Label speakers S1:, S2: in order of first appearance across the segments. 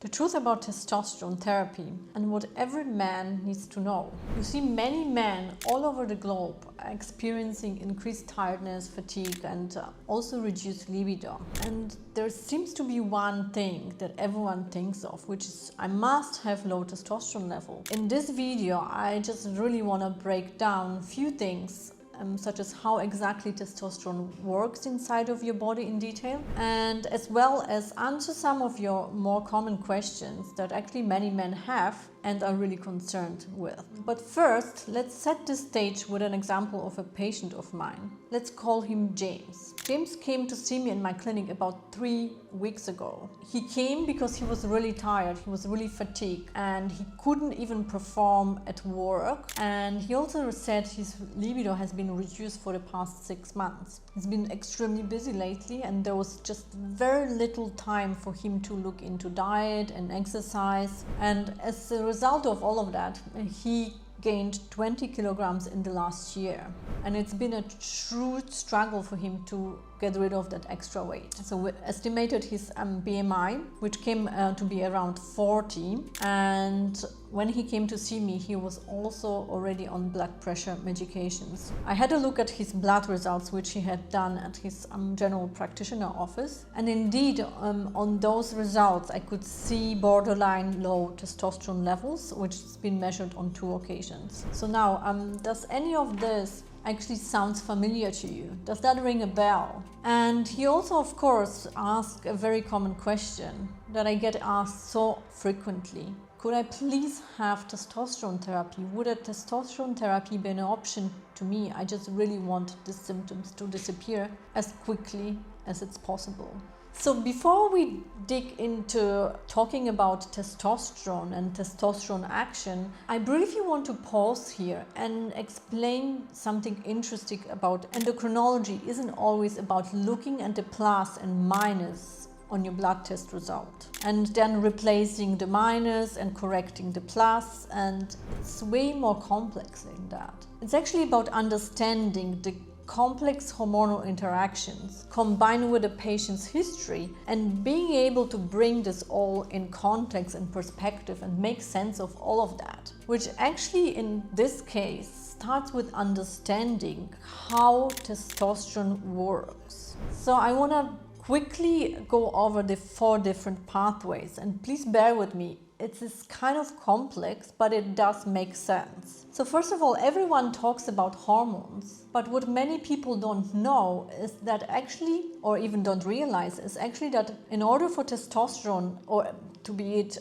S1: The truth about testosterone therapy and what every man needs to know. You see, many men all over the globe are experiencing increased tiredness, fatigue, and also reduced libido. And there seems to be one thing that everyone thinks of, which is I must have low testosterone level. In this video, I just really want to break down a few things such as how exactly testosterone works inside of your body in detail, and as well as answer some of your more common questions that actually many men have and are really concerned with. But first, let's set the stage with an example of a patient of mine. Let's call him James. James came to see me in my clinic about 3 weeks ago. He came because he was really tired, he was really fatigued, and he couldn't even perform at work. And he also said his libido has been reduced for the past 6 months. He's been extremely busy lately, and there was just very little time for him to look into diet and exercise. And as a result of all of that, he gained 20 kilograms in the last year, and it's been a true struggle for him to get rid of that extra weight. So we estimated his BMI, which came to be around 40, and when he came to see me, he was also already on blood pressure medications. I had a look at his blood results, which he had done at his general practitioner office, and indeed on those results I could see borderline low testosterone levels, which has been measured on 2 occasions. So now, does any of this actually sounds familiar to you? Does that ring a bell? And he also, of course, asked a very common question that I get asked so frequently. Could I please have testosterone therapy? Would a testosterone therapy be an option to me? I just really want the symptoms to disappear as quickly as it's possible. So before we dig into talking about testosterone and testosterone action, I briefly want to pause here and explain something interesting about endocrinology. Isn't always about looking at the plus and minus on your blood test result and then replacing the minus and correcting the plus, and it's way more complex than that. It's actually about understanding the complex hormonal interactions combined with a patient's history and being able to bring this all in context and perspective and make sense of all of that, which actually in this case starts with understanding how testosterone works. So I want to quickly go over the 4 different pathways, and please bear with me. It's kind of complex, but it does make sense. So first of all, everyone talks about hormones, but what many people don't know is that actually, or even don't realize, is actually that in order for testosterone, or to be it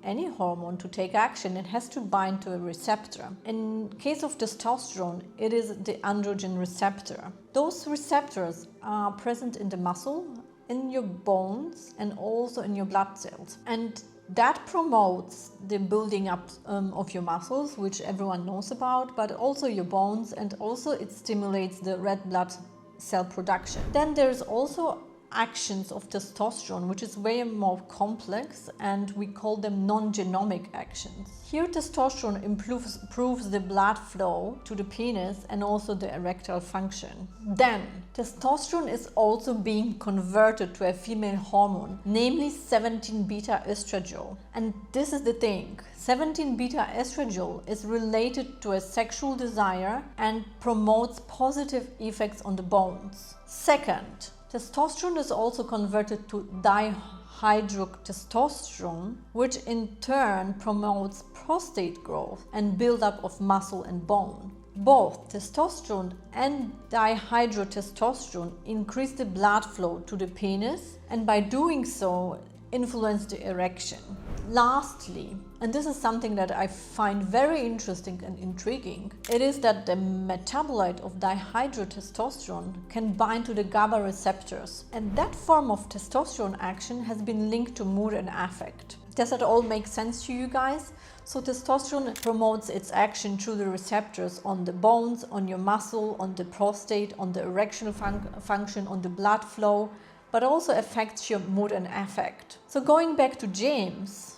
S1: any hormone, to take action, it has to bind to a receptor. In case of testosterone, it is the androgen receptor. Those receptors are present in the muscle, in your bones, and also in your blood cells. And that promotes the building up of your muscles, which everyone knows about, but also your bones, and also it stimulates the red blood cell production. Then there's also actions of testosterone, which is way more complex, and we call them non-genomic actions. Here testosterone improves the blood flow to the penis and also the erectile function. Then testosterone is also being converted to a female hormone, namely 17-beta estradiol. And this is the thing, 17-beta estradiol is related to a sexual desire and promotes positive effects on the bones. Second, testosterone is also converted to dihydrotestosterone, which in turn promotes prostate growth and buildup of muscle and bone. Both testosterone and dihydrotestosterone increase the blood flow to the penis, and by doing so, influence the erection. Lastly, and this is something that I find very interesting and intriguing, it is that the metabolite of dihydrotestosterone can bind to the GABA receptors, and that form of testosterone action has been linked to mood and affect. Does that all make sense to you guys? So testosterone promotes its action through the receptors on the bones, on your muscle, on the prostate, on the erectional function, on the blood flow, but also affects your mood and affect. So going back to James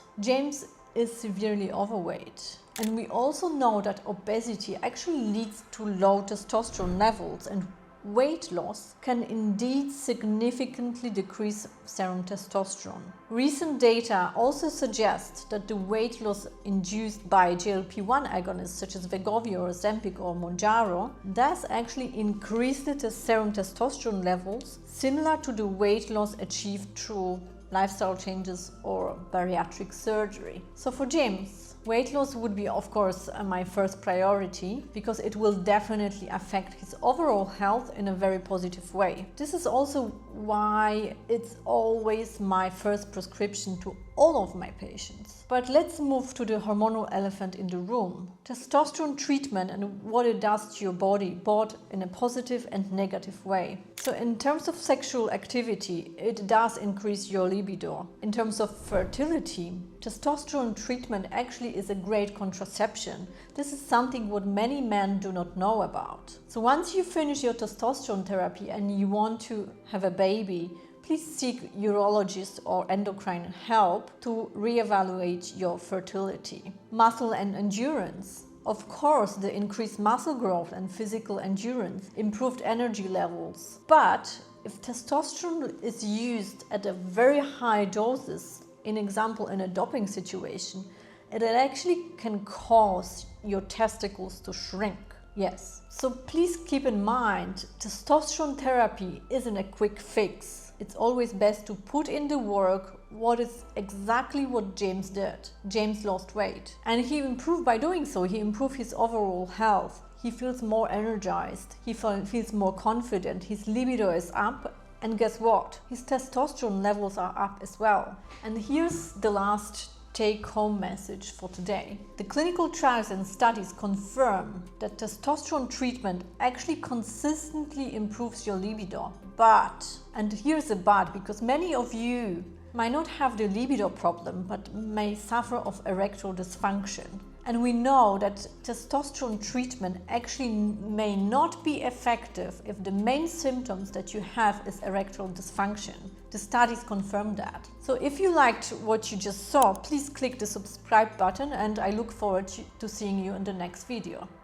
S1: is severely overweight. And we also know that obesity actually leads to low testosterone levels, and weight loss can indeed significantly decrease serum testosterone. Recent data also suggest that the weight loss induced by GLP-1 agonists such as Wegovy or Ozempic or Mounjaro does actually increase the serum testosterone levels, similar to the weight loss achieved through lifestyle changes or bariatric surgery. So for James, weight loss would be, of course, my first priority because it will definitely affect his overall health in a very positive way. This is also why it's always my first prescription to all of my patients. But let's move to the hormonal elephant in the room. Testosterone treatment and what it does to your body, both in a positive and negative way. So in terms of sexual activity, it does increase your libido. In terms of fertility, testosterone treatment actually is a great contraception. This is something what many men do not know about. So once you finish your testosterone therapy and you want to have a baby, please seek urologist or endocrine help to reevaluate your fertility. Muscle and endurance. Of course, the increased muscle growth and physical endurance, improved energy levels. But if testosterone is used at a very high doses, in example in a doping situation, it actually can cause your testicles to shrink. Yes. So please keep in mind, testosterone therapy isn't a quick fix. It's always best to put in the work. What is exactly what James did. James lost weight. And he improved by doing so. He improved his overall health. He feels more energized. He feels more confident. His libido is up. And guess what? His testosterone levels are up as well. And here's the last take-home message for today. The clinical trials and studies confirm that testosterone treatment actually consistently improves your libido. But, and here's a but, because many of you might not have the libido problem, but may suffer of erectile dysfunction. And we know that testosterone treatment actually may not be effective if the main symptoms that you have is erectile dysfunction. The studies confirm that. So if you liked what you just saw, please click the subscribe button and I look forward to seeing you in the next video.